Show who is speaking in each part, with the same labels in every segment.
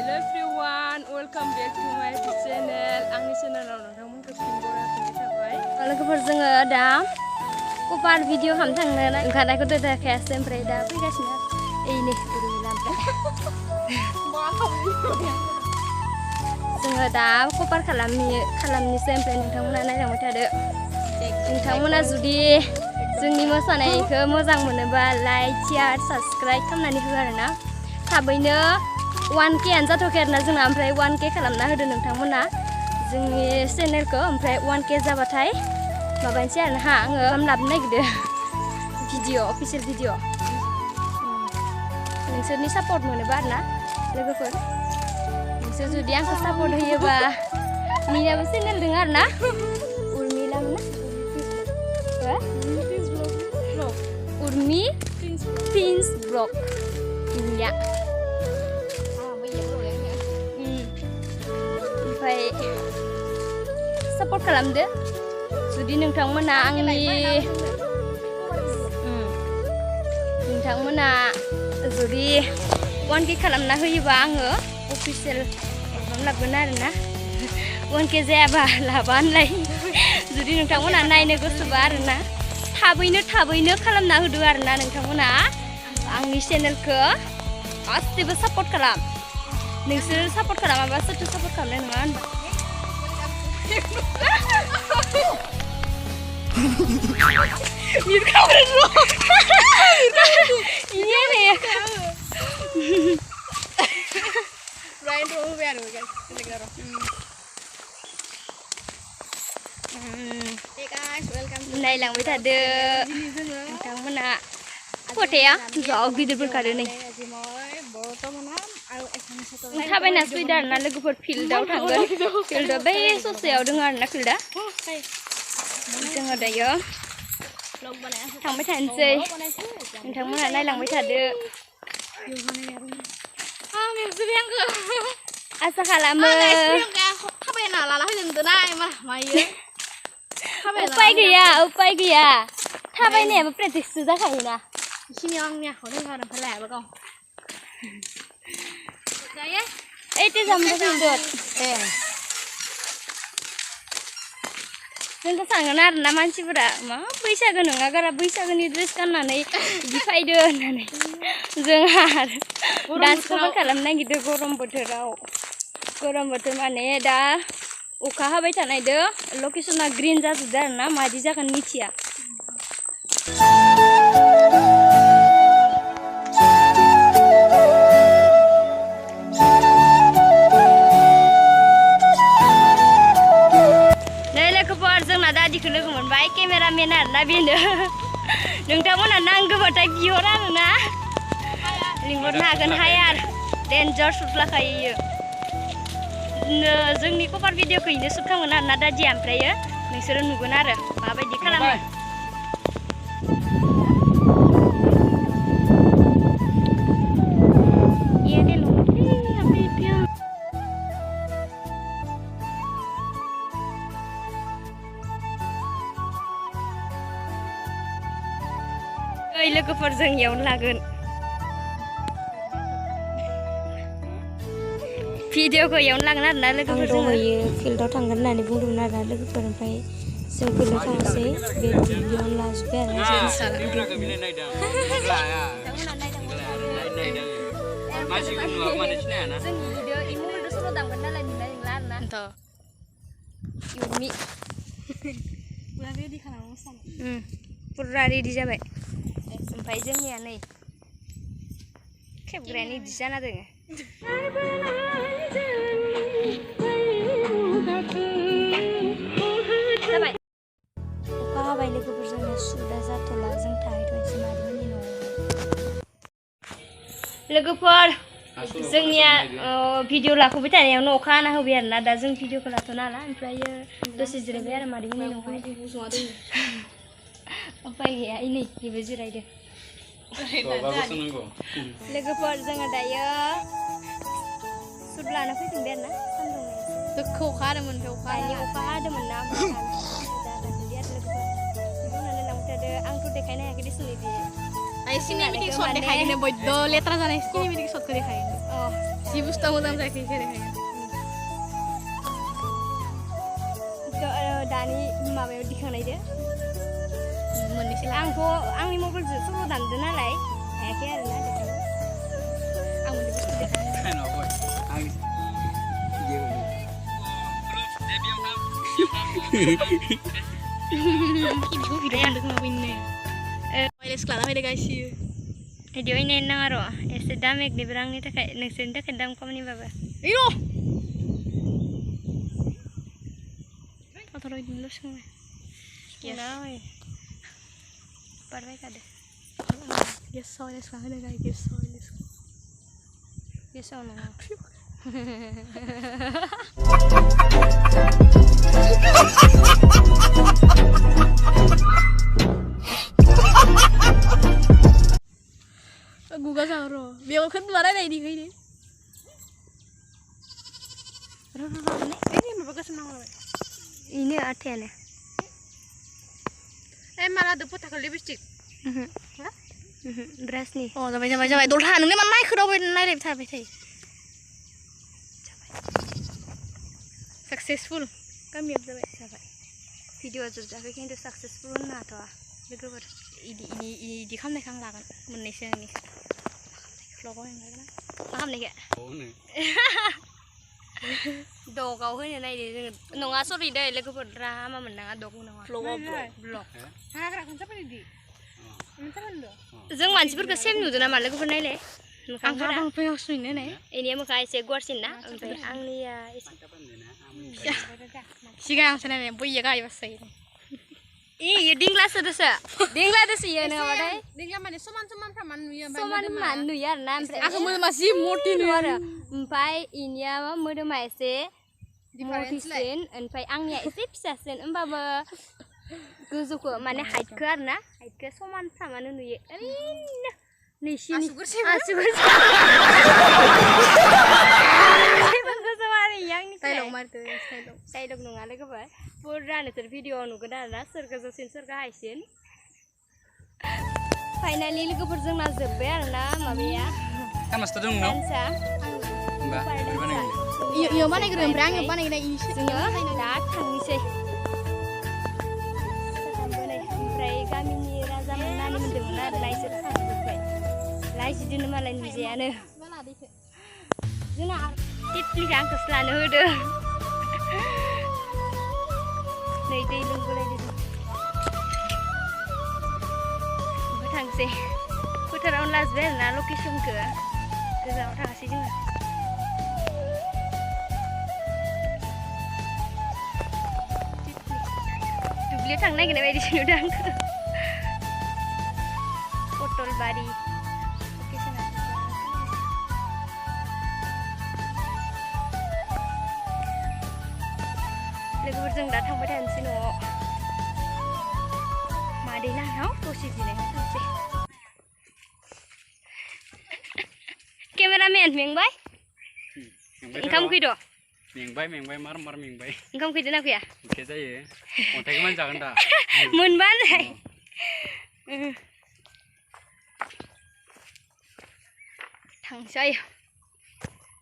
Speaker 1: Hello everyone, welcome back to my channel. Angni channel nontonमोनखौ फिन बरायनाय थाबाय. लोगोफोर जोङो दा कपार भिडिअ खालामनो थांनो ओंखारनायखौ दोनथ'याखै ओमफ्राय दा फैगासिनो एइनै जोङो दा कपार खालामनिसै ओमफ्राय नोंथांमोना नायलांबाय थादो. नोंथांमोना जुदि जोंनि मोसानायखौ मोजां मोनोबा लाइक शेयार साबस्क्राइब खालामनानै हो आरोना. थाबैनो 1K आनो जाथ'याखै आरोना जोंना ओमफ्राय 1K खालामना होदो नोंथांमोना जोंनि चेनेलखौ ओमफ्राय 1K जाबाथाय माबानोसै आरोना आङो लाबोनो नागिरदों भिडिअ अफिसियेल भिडिअ नोंसोरनि सापर्ट मोनोबा आरोना लोगोफोर नोंसोर जुदि आंखौ सापर्ट होयोबा मिनाबो चेनेल दङ आरोना उर्मिला उर्मि प्रिन्स ब्लग मिया ओमफ्राय सापर्ट खालामदो जुदि नोंथांमोना जुदि 1K खालामना होयोबा आङो अफिसियेल लागोन आरोना 1K जायाबा लाबा होनलाय जुदि नोंथांमोना नायनो गोसोबा आरोना थाबैनो खालामना होदो आरोना नोंथांमोना आंनि चेनेलखौ गासैबो सापर्ट खालाम नोंसोर सापर्ट खालामाबा सोरथो सापर्ट खालामनाय नङा होनबा नायलांबाय थादो नोंथांमोना फथाया जा गिदिरफोर खारो नै थाबायनासो फैदो आरोना लोगोफोर फिल्डआव थांगोन फिल्डआव बै ससेयाव दङ आरोना फिल्डआ जोङो दायो थांबाय थानोसै नोंथांमोना नायलांबाय थादो आसा खालामो उपाय गैया थाबायनायाबो प्रेक्टिससो जाखायोना बेखिनियाव आंनि आखायाव दङ आरो ओमफ्राय लायाबा गाव एइटे जामबो फिल्डआव जोंथ' सानगोन आरोना मानसिफोरा मा बैसागो नङा गारा बैसागोनि ड्रेस गाननानै बिदि फैदो होननानै जोंहा आरो डान्सखौबो खालामनो नागिरदों गरम बोथोर माने दा अखा हाबाय थानायदो लकेसना ग्रीन जाजोबदो आरोना मादि जागोन मिथिया जोंना दादिखौ लोगो मोनबाय केमेरामेन आरोना बेनो नोंथांमोना नांगौबाथाय बिहर आरोना लिंहरनो हागोन हायार डेन्जार सुट लाखायो जोंनि कभार भिडिअखौ इनो सुट खालामगोन आरोना दादिया ओमफ्रायो नोंसोरो नुगोन आरो माबायदि खालामो लोगोफोर जों इयावनो लागोन भिडिअखौ इयावनो लागोन आरोना लोगोफोर जोङो फिल्डआव थांगोन होननानै बुंदोंमोन आरोना लोगोफोर ओमफ्राय जों फिल्डआव थांसै बे भिडिअआवनो लाजोब्बाय आरोना फुरा रेडि जाबाय ओमफ्राय जोंनिया नै खेबग्रायानो इदि जाना दङ जाबाय अखा हाबाय लोगोफोर जोंना सुदा जाथ'ला जों थाहैथ'नोसै मादैमोननि न'आव लोगोफोर जोंनिया भिडिअ लाखुबाय थानायावनो अखा हाना होबाय आरोना दा जों भिडिअखौ लाथ'नो हाला ओमफ्रायो दसे जिरायबाय आरो मादैमोननि न'आवहाय उपाय गैया इनै बेबो जिरायदो लोगोफोर जोङो दायो सुट लाना फैफिनबाय आरोना सान्दुं दोखौ अखा हादोंमोन ना आंथ' देखायनो हायाखै दिसुन बिदि सिनेमेटिक शट देखायनो बयबो लेथ्रा जानाय सिनेमेटिक शटखौ देखायो
Speaker 2: जि बुस्थुआ मोजां जायाखै जेरैहाय
Speaker 1: दानि माबायाव दिखांनायदो
Speaker 2: मोननैसो
Speaker 1: आंथ' आंनि मबाइलजों सल' दामदो नालाय हायाखै आरोना देखायनो
Speaker 2: आं मोनसे बुस्थु देखायनो भिडिअ खालामदों माबैनो वायरलेस लाना फैदो गासियो
Speaker 1: भिडिअ नायनो नाङा र' एसे दाम एकनिबो आंनि थाखाय नोंसोरनि थाखाय दाम खमनिबाबो
Speaker 2: इयो फाथर इदिनो लसोंबाय
Speaker 1: नाय बारबाय थादो
Speaker 2: गेस वायरलेस लाना फैदो गाय गेस वायरलेस
Speaker 1: गेसाव नङा
Speaker 2: गुगा जां र' बेयाव खोन रायलायनि फैदो माबा गोसोम नांलाबाय
Speaker 1: इनो आथायानो
Speaker 2: माला फोथाखौ लिपस्टिक
Speaker 1: ब्रासनि
Speaker 2: जाबाय दलहा नोंलाय मा नायखोदावबाय नायलायबाय थाबाय थायो साक्सेसफुल गामियाव जाबाय
Speaker 1: भिडिअ जोबजाखै खिन्थु साक्सेसफुल होननो हाथ'आ लोगोफोर
Speaker 2: इदि खालामनायखौ आं लागोन मोननैसो नोंनि भ्लगाव लागोन मा खालामनायखौ
Speaker 1: दगाव होनो नायदो जोङो नङा सरि दै लोगोफोर द्रामा मोननाङा दग नङा ब्लग जों मानसिफोरखौ सेम नुदों नामा लोगोफोर नायलाय इनिया मोखाङा एसे गुवारसिन ना ओमफ्राय आंनिया एसे
Speaker 2: सिगां आंसो नायनाय बैया गायबासो जायो
Speaker 1: इयो दिंग्लासो दोसो इयो नङाबाथाय
Speaker 2: दिंग्ला माने समान फ्रामान नुयो
Speaker 1: समान मान नुयो आरोना ओमफ्राय
Speaker 2: आंखौ मोदोमा जि मटि नुयो
Speaker 1: आरो ओमफ्राय इनिया मोदोमा एसे मटिसिन ओमफ्राय आंनिया एसे फिसासिन होमबाबो गोजौखौ माने हाइटखौ आरोना हाइटखौ समान फ्रामानो नुयो ओरैनो नैसिनि आसुगुर डायलग नङा लोगोफोर पुरा नोंसोर भिडिअ नुगोन आरोना सोर गोजौसिन सोर गाहायसिन फाइनालि लोगोफोर जोंना जोब्बाय आरोना माबाया डान्सआ
Speaker 2: इयो बानायग्रो ओमफ्राय आङो बानायनाय
Speaker 1: जोङो दा थांनोसै ओमफ्राय गामिनि राजा नानि मोनदोंमोन आरोना इसोर थांजोब्बाय लाजिदोनो मालाय निजायानो जोंना टिपलिखौ आंखौसो लानो होदो नै दै लोंबोलायदो जों थांसै फोथारावनो लाजोबबाय आरोना लकेसनखौ गोजानाव थाङासै जोङो दुब्लियाव थांनो नागिरनाय बायदिसो नुदों आंखौ पटलबारि लोगोफोरजों दा थांबाय थानोसै न'आव मादै लाहानाव दसे जिरायना थांसै केमेरामेन मेंबाय ओंखाम उखैद'
Speaker 3: मेंबाय मार मेंबाय
Speaker 1: ओंखाम उखैदो ना फैया
Speaker 3: उखै जायो अन्थाइखौ मान जागोन दा
Speaker 1: मोनबा नै थांसै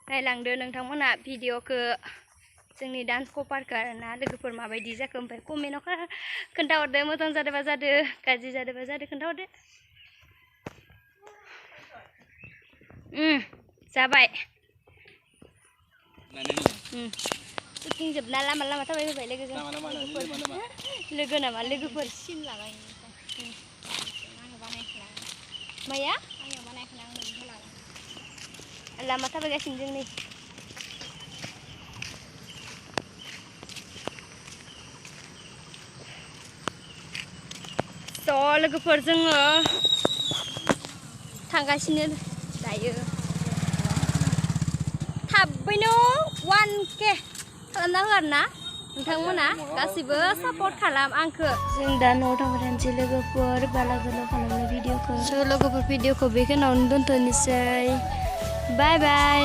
Speaker 1: नायलांदो नोंथांमोना भिडिअखौ जोंनि डान्स कभारखौ आरोना लोगोफोर माबायदि जाखो ओमफ्राय कमेन्टआव खोन्थाहरदो मोजां जादोंबा जादो गाज्रि जादोंबा जादो खोन्थाहरदो जाबाय कुकिं जोबना लामा लामा थाबाय होबाय लोगोजों लोगो नामा लोगोफोर सिन लाबाय माया लामा थाबायगासिनो जों नै थ' लोगोफोर जोङो थांगासिनो दायो थाबैनो 1K खालामना हो आरोना नोंथांमोना गासिबो सापर्ट खालाम आंखो जों दा न'आव थांबाय थानोसै लोगोफोर बाला गोलाव खालामनाय भिडिअखौ लोगोफोर भिडिअखौ बेखिनियावनो दोनथ'नोसै बाय बाय